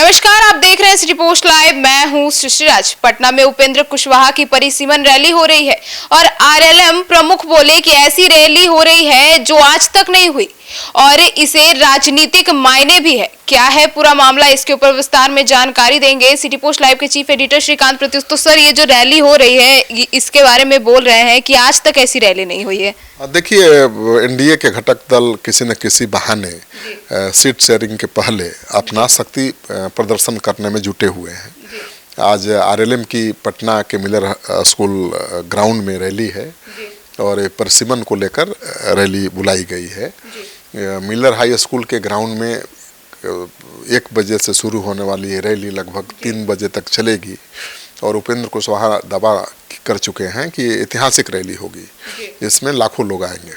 नमस्कार, आप देख रहे हैं सिटी पोस्ट लाइव। मैं हूं सुश्रीराज। पटना में उपेंद्र कुशवाहा की परिसीमन रैली हो रही है और आरएलएम प्रमुख बोले कि ऐसी रैली हो रही है जो आज तक नहीं हुई और इसे राजनीतिक मायने भी है। क्या है पूरा मामला, इसके ऊपर विस्तार में जानकारी देंगे सिटी पोस्ट लाइव के चीफ एडिटर श्रीकांत प्रत्युष। तो सर, ये जो रैली हो रही है इसके बारे में बोल रहे हैं कि आज तक ऐसी रैली नहीं हुई है। देखिए, एनडीए के घटक दल किसी न किसी बहाने सीट शेयरिंग के पहले अपना शक्ति प्रदर्शन करने में जुटे हुए हैं। आज आरएलएम की पटना के मिलर स्कूल ग्राउंड में रैली है और परिसीमन को लेकर रैली बुलाई गई है। मिलर हाई स्कूल के ग्राउंड में 1 बजे से शुरू होने वाली ये रैली लगभग 3 बजे तक चलेगी और उपेंद्र कुशवाहा दावा कर चुके हैं कि ऐतिहासिक रैली होगी, इसमें लाखों लोग आएंगे।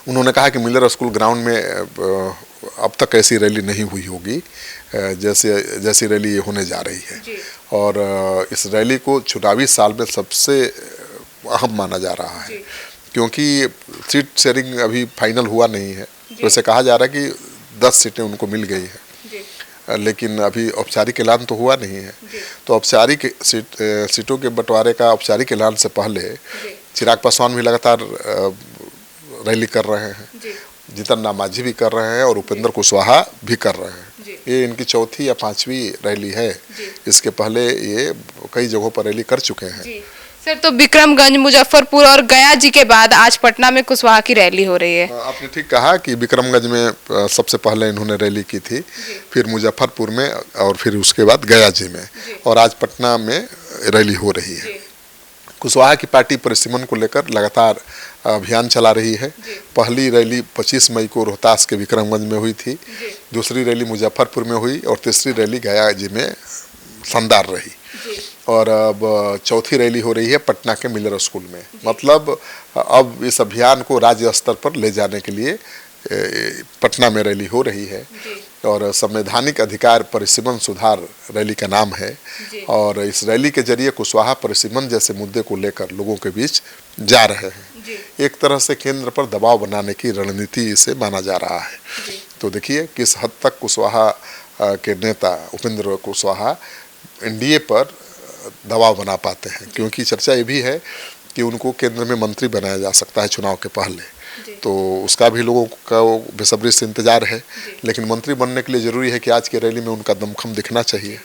उन्होंने कहा कि मिलर स्कूल ग्राउंड में अब तक ऐसी रैली नहीं हुई होगी जैसी रैली होने जा रही है और इस रैली को चुनावी साल में सबसे अहम माना जा रहा है क्योंकि सीट शेयरिंग अभी फाइनल हुआ नहीं है। वैसे कहा जा रहा है कि 10 सीटें उनको मिल गई है, लेकिन अभी औपचारिक ऐलान तो हुआ नहीं है। तो औपचारिक सीटों के बंटवारे का औपचारिक ऐलान से पहले चिराग पासवान भी लगातार रैली कर रहे हैं, जीतन राम मांझी भी कर रहे हैं और उपेंद्र कुशवाहा भी कर रहे हैं। ये इनकी चौथी या 5वीं रैली है। इसके पहले ये कई जगहों पर रैली कर चुके हैं। सर, तो विक्रमगंज, मुजफ्फरपुर और गया जी के बाद आज पटना में कुशवाहा की रैली हो रही है। आपने ठीक कहा कि विक्रमगंज में सबसे पहले इन्होंने रैली की थी, फिर मुजफ्फरपुर में और फिर उसके बाद गया जी में, और आज पटना में रैली हो रही है। कुशवाहा की पार्टी परिसीमन को लेकर लगातार अभियान चला रही है। पहली रैली 25 मई को रोहतास के विक्रमगंज में हुई थी, दूसरी रैली मुजफ्फरपुर में हुई और तीसरी रैली गया जी में शानदार रही और अब चौथी रैली हो रही है पटना के मिलर स्कूल में। मतलब अब इस अभियान को राज्य स्तर पर ले जाने के लिए पटना में रैली हो रही है और संवैधानिक अधिकार परिसीमन सुधार रैली का नाम है और इस रैली के जरिए कुशवाहा परिसीमन जैसे मुद्दे को लेकर लोगों के बीच जा रहे हैं। एक तरह से केंद्र पर दबाव बनाने की रणनीति इसे माना जा रहा है। तो देखिए किस हद तक कुशवाहा के नेता उपेंद्र कुशवाहा एनडीए पर दबाव बना पाते हैं, क्योंकि चर्चा ये भी है कि उनको केंद्र में मंत्री बनाया जा सकता है चुनाव के पहले, तो उसका भी लोगों का बेसब्री से इंतजार है। लेकिन मंत्री बनने के लिए ज़रूरी है कि आज की रैली में उनका दमखम दिखना चाहिए।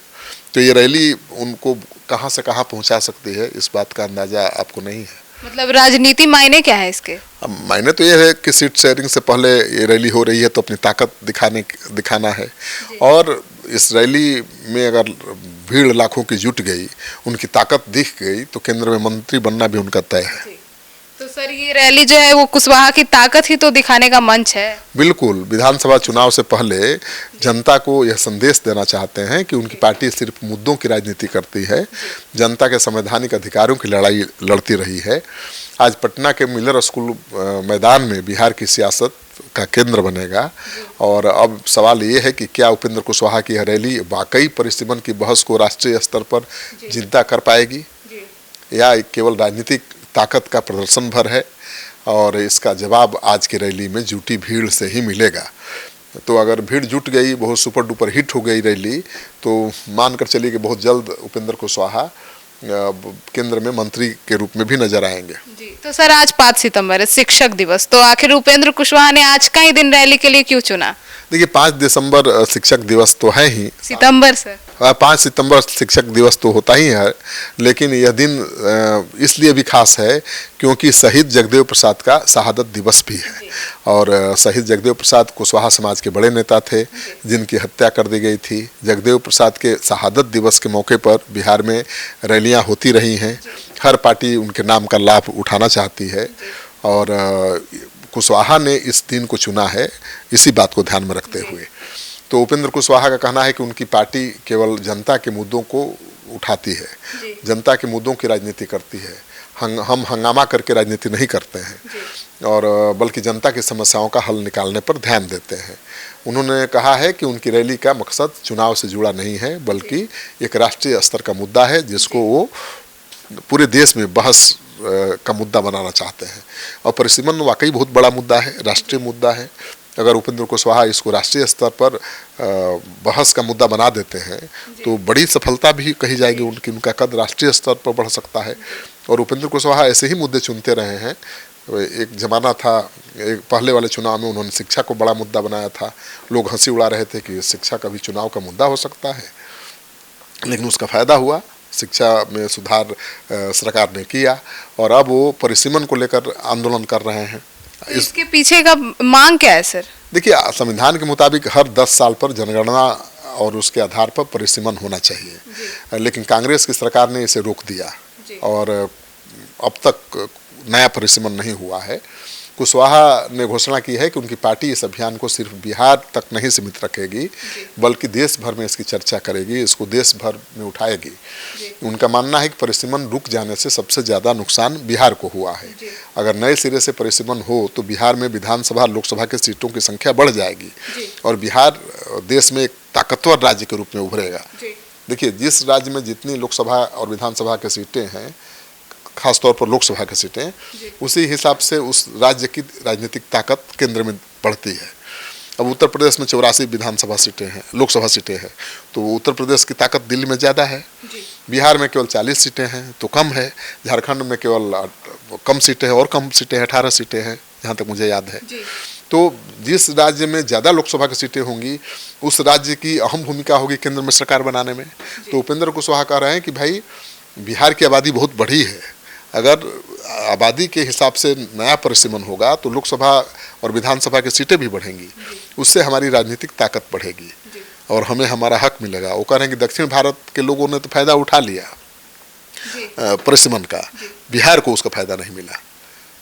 तो ये रैली उनको कहां से कहां पहुंचा सकती है, इस बात का अंदाजा आपको नहीं है। मतलब राजनीति मायने क्या है इसके? अब मायने तो ये है कि सीट शेयरिंग से पहले ये रैली हो रही है तो अपनी ताकत दिखाना है और इस रैली में अगर भीड़ लाखों की जुट गई, उनकी ताकत दिख गई तो केंद्र में मंत्री बनना भी उनका तय है। तो सर, ये रैली जो है वो कुशवाहा की ताकत ही तो दिखाने का मंच है। बिल्कुल, विधानसभा चुनाव से पहले जनता को यह संदेश देना चाहते हैं कि उनकी पार्टी सिर्फ मुद्दों की राजनीति करती है, जनता के संवैधानिक अधिकारों की लड़ाई लड़ती रही है। आज पटना के मिलर स्कूल मैदान में बिहार की सियासत का केंद्र बनेगा और अब सवाल ये है कि क्या उपेंद्र कुशवाहा की यह रैली वाकई परिसीमन की बहस को राष्ट्रीय स्तर पर जिंदा कर पाएगी या केवल राजनीतिक ताकत का प्रदर्शन भर है, और इसका जवाब आज की रैली में जुटी भीड़ से ही मिलेगा। तो अगर भीड़ जुट गई, बहुत सुपर डुपर हिट हो गई रैली, तो मानकर चलिए कि बहुत जल्द उपेंद्र कुशवाहा केंद्र में मंत्री के रूप में भी नजर आएंगे। तो सर, आज 5 सितंबर है, शिक्षक दिवस, तो आखिर उपेंद्र कुशवाहा ने आज का ही दिन रैली के लिए क्यों चुना? देखिए, 5 दिसंबर शिक्षक दिवस तो है ही। सितंबर सर? 5 सितंबर शिक्षक दिवस तो होता ही है, लेकिन यह दिन इसलिए भी खास है क्योंकि शहीद जगदेव प्रसाद का शहादत दिवस भी है और शहीद जगदेव प्रसाद कुशवाहा समाज के बड़े नेता थे जिनकी हत्या कर दी गई थी। जगदेव प्रसाद के शहादत दिवस के मौके पर बिहार में रैलियां होती रही हैं। हर पार्टी उनके नाम का लाभ उठाना चाहती है और कुशवाहा ने इस दिन को चुना है इसी बात को ध्यान में रखते हुए। तो उपेंद्र कुशवाहा का कहना है कि उनकी पार्टी केवल जनता के मुद्दों को उठाती है, जनता के मुद्दों की राजनीति करती है। हम हंगामा करके राजनीति नहीं करते हैं और बल्कि जनता की समस्याओं का हल निकालने पर ध्यान देते हैं। उन्होंने कहा है कि उनकी रैली का मकसद चुनाव से जुड़ा नहीं है, बल्कि एक राष्ट्रीय स्तर का मुद्दा है जिसको वो पूरे देश में बहस का मुद्दा बनाना चाहते हैं। और परिसीमन वाकई बहुत बड़ा मुद्दा है, राष्ट्रीय मुद्दा है अगर उपेंद्र कुशवाहा इसको राष्ट्रीय स्तर पर बहस का मुद्दा बना देते हैं तो बड़ी सफलता भी कही जाएगी उनकी, उनका कद राष्ट्रीय स्तर पर बढ़ सकता है। और उपेंद्र कुशवाहा ऐसे ही मुद्दे चुनते रहे हैं। एक जमाना था, एक पहले वाले चुनाव में उन्होंने शिक्षा को बड़ा मुद्दा बनाया था, लोग हंसी उड़ा रहे थे कि शिक्षा का भी चुनाव का मुद्दा हो सकता है, लेकिन उसका फायदा हुआ, शिक्षा में सुधार सरकार ने किया और अब वो परिसीमन को लेकर आंदोलन कर रहे हैं। इसके पीछे का मांग क्या है सर? देखिए, संविधान के मुताबिक हर 10 साल पर जनगणना और उसके आधार पर परिसीमन होना चाहिए, लेकिन कांग्रेस की सरकार ने इसे रोक दिया और अब तक नया परिसीमन नहीं हुआ है। कुशवाहा ने घोषणा की है कि उनकी पार्टी इस अभियान को सिर्फ बिहार तक नहीं सीमित रखेगी, बल्कि देश भर में इसकी चर्चा करेगी, इसको देश भर में उठाएगी। उनका मानना है कि परिसीमन रुक जाने से सबसे ज़्यादा नुकसान बिहार को हुआ है। अगर नए सिरे से परिसीमन हो तो बिहार में विधानसभा लोकसभा की सीटों की संख्या बढ़ जाएगी और बिहार देश में एक ताकतवर राज्य के रूप में उभरेगा। देखिए, जिस राज्य में जितनी लोकसभा और विधानसभा की सीटें हैं, खासतौर पर लोकसभा की सीटें, उसी हिसाब से उस राज्य की राजनीतिक ताकत केंद्र में बढ़ती है। अब उत्तर प्रदेश में 84 विधानसभा सीटें हैं, लोकसभा सीटें हैं, तो उत्तर प्रदेश की ताकत दिल्ली में ज़्यादा है। बिहार में केवल 40 सीटें हैं तो कम है। झारखंड में केवल कम सीटें हैं और कम सीटें हैं, 18 सीटें हैं जहाँ तक मुझे याद है। तो जिस राज्य में ज़्यादा लोकसभा की सीटें होंगी उस राज्य की अहम भूमिका होगी केंद्र में सरकार बनाने में। तो उपेंद्र कुशवाहा कह रहे हैं कि भाई, बिहार की आबादी बहुत बड़ी है, अगर आबादी के हिसाब से नया परिसीमन होगा तो लोकसभा और विधानसभा की सीटें भी बढ़ेंगी, उससे हमारी राजनीतिक ताकत बढ़ेगी और हमें हमारा हक मिलेगा। वो कह रहे हैं कि दक्षिण भारत के लोगों ने तो फायदा उठा लिया परिसीमन का, बिहार को उसका फायदा नहीं मिला।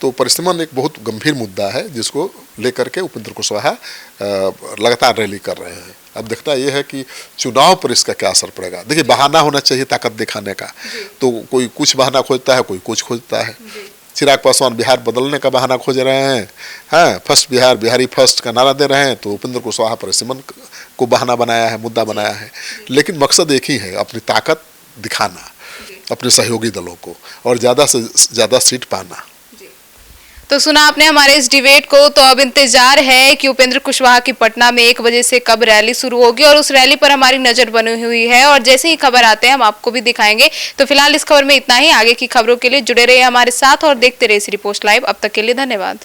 तो परिसीमन एक बहुत गंभीर मुद्दा है जिसको लेकर के उपेंद्र कुशवाहा लगातार रैली कर रहे हैं। अब देखना यह है कि चुनाव पर इसका क्या असर पड़ेगा। देखिए, बहाना होना चाहिए ताकत दिखाने का, तो कोई कुछ बहाना खोजता है, कोई कुछ खोजता है। चिराग पासवान बिहार बदलने का बहाना खोज रहे हैं, हाँ, फर्स्ट बिहार, बिहारी फर्स्ट का नारा दे रहे हैं, तो उपेंद्र कुशवाहा परिसीमन को बहाना बनाया है, मुद्दा बनाया है। लेकिन मकसद एक ही है, अपनी ताकत दिखाना अपने सहयोगी दलों को और ज़्यादा से ज़्यादा सीट पाना। तो सुना आपने हमारे इस डिबेट को। तो अब इंतजार है कि उपेंद्र कुशवाहा की पटना में 1 बजे से कब रैली शुरू होगी और उस रैली पर हमारी नजर बनी हुई है और जैसे ही खबर आते हैं हम आपको भी दिखाएंगे। तो फिलहाल इस खबर में इतना ही। आगे की खबरों के लिए जुड़े रहिए हमारे साथ और देखते रहिए श्री पोस्ट लाइव। अब तक के लिए धन्यवाद।